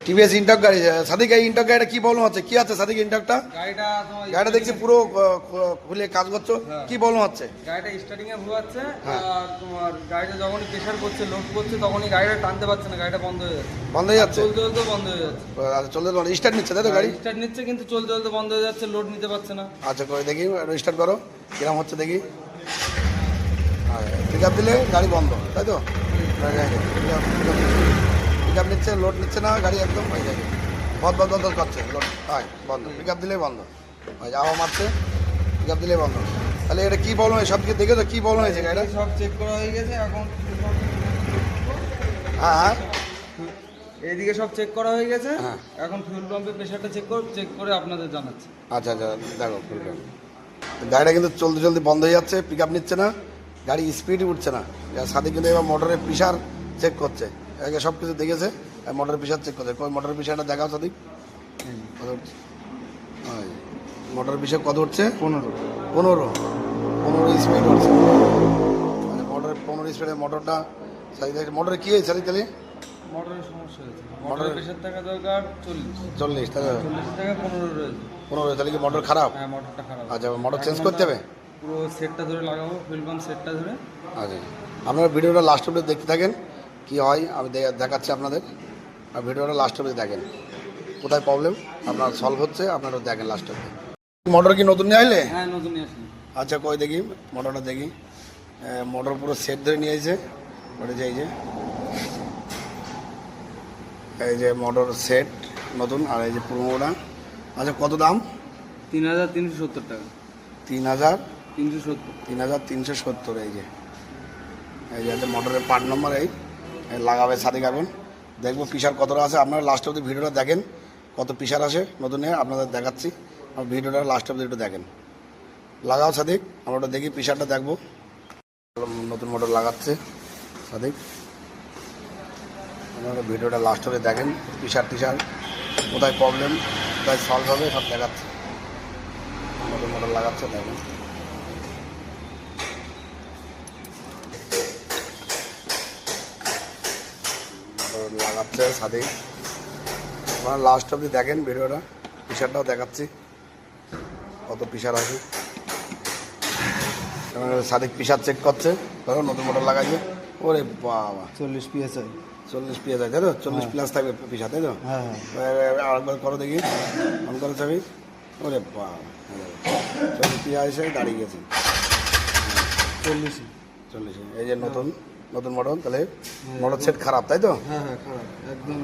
TVS ইন্টক গাড়ি সাদিক, এই ইন্টক গাড়িটা কি প্রবলেম হচ্ছে? কি আছে সাদিক ইন্টকটা? গাড়িটা দেখছি পুরো খুলে কাজ করছো, কি প্রবলেম হচ্ছে? গাড়িটা স্টার্টিং এ ভুয়াচ্ছে আর তোমার গাড়িটা যখনই প্রেসার করছে, লোড করছে, তখনই গাড়িটা টানতে পারছে না, গাড়িটা বন্ধ হয়ে যাচ্ছে। বন্ধ হয়ে যাচ্ছে? চলতে চলতে বন্ধ হয়ে যাচ্ছে। আচ্ছা, চলতে স্টার্ট নিচ্ছে তাই তো গাড়ি? স্টার্ট নিচ্ছে কিন্তু চলতে চলতে বন্ধ হয়ে যাচ্ছে, লোড নিতে পারছে না। আচ্ছা, করে দেখি, স্টার্ট করো কিরম হচ্ছে দেখি। পিক আপ দিলে গাড়ি বন্ধ তাই তো? পিক আপ নিচ্ছে, লোড নিচ্ছে না, গাড়ি একদম হয়ে যায় বন্ধ বন্ধ করছে, লোড হয় বন্ধ, পিক আপ দিলেই বন্ধ হয়, আওয়া মারছে, পিক আপ দিলেই বন্ধ। তাহলে এটা কী প্রবলেম হয়? সব কিছু দেখে তো কী প্রবলেম হয়েছে গাড়িটা? সব চেক করা হয়ে গেছে এখন। হ্যাঁ হ্যাঁ, এইদিকে সব চেক করা হয়ে গেছে, হ্যাঁ। এখন ফিউল পাম্পের প্রেসারটা চেক করে আপনাদের জানাচ্ছি। আচ্ছা আচ্ছা, দেখো গাড়িটা কিন্তু চলতে চলতে বন্ধ হয়ে যাচ্ছে, পিক আপ নিচ্ছে না, গাড়ি স্পিডই উঠছে না। সাথে কিন্তু এবার মোটরের প্রেশার চেক করছে, আগে সব কিছু দেখেছে, মোটরের প্রেশার চেক করছে। কই মোটরের প্রেশারটা দেখাও সাদিক, কত উঠছে? মোটরের প্রেশার কত উঠছে? 15 স্পিড উঠছে। মানে মোটরের 15 স্পিডে মোটরটা সাদিক, মোটরে কী হয়েছে সাদিক? তাহলে মোটরের সমস্যা হয়েছে, মোটরের প্রেসার থাকা দরকার 40, তাহলে 40 থেকে 15 রয়েছে। 15, তাহলে কি মোটর খারাপ? হ্যাঁ, মোটরটা খারাপ। আচ্ছা, মোটর চেঞ্জ করতে হবে? পুরো সেটটা ধরে লাগাবো, ফিউল পাম্প সেটটা ধরে। আচ্ছা, আপনারা ভিডিওটা লাস্ট অবধি দেখতে থাকেন, কী হয় আমি দেখাচ্ছি আপনাদের। আর ভিডিওটা লাস্ট অবধি দেখেন, কোথায় প্রবলেম আপনার সলভ হচ্ছে, আপনারা দেখেন লাস্ট অবধি। মোটর কি নতুন নিয়ে আসলে? হ্যাঁ, নতুন নিয়ে আসি। আচ্ছা, কই দেখি মোটরটা দেখি। মোটর পুরো সেট ধরে নিয়ে এসেছে, ওটা যে এই যে মোটর সেট নতুন, আর এই যে পুরোনোটা। আচ্ছা, কত দাম? 3370 টাকা। 3370। 370। এই যে মোটরের পার্ট নম্বর, এই লাগাবে সাদিক। এখন দেখবো প্রেশার কতটা আছে, আপনারা লাস্ট অবধি ভিডিওটা দেখেন, কত প্রেশার আসে নতুনে আপনাদের দেখাচ্ছি। আর ভিডিওটা লাস্ট অবধি একটু দেখেন। লাগাও সাদিক, আমরা ওটা দেখি প্রেশারটা দেখবো। নতুন মোটর লাগাচ্ছে সাদিক, আপনারা ভিডিওটা লাস্ট অবধি দেখেন, প্রেশার কোথায় প্রবলেম, কোথায় সলভ হবে সব দেখাচ্ছে। নতুন মোটর লাগাচ্ছে, দেখেন। লাগাচ্ছে সাদিক, আপনারা লাস্ট অবধি দেখেন ভিডিওটা, প্রেশারটাও দেখাচ্ছি কত প্রেশার আছে। সাদিক প্রেশার চেক করছে, ধরো নতুন মোটর লাগাইছে। ওরে বাবা, 40 PSI। 40 PSI তাই তো? 40 প্লাস থাকবে প্রেশার তাই তো? হ্যাঁ। আরেকবার করো দেখি, অন করো ছবি। ওরে বাবা, 40 PSI দাঁড়িয়ে গেছে। 40। এই যে নতুন মোটর, তাহলে মোটর সেট খারাপ তাই তো? হ্যাঁ, খারাপ একদম।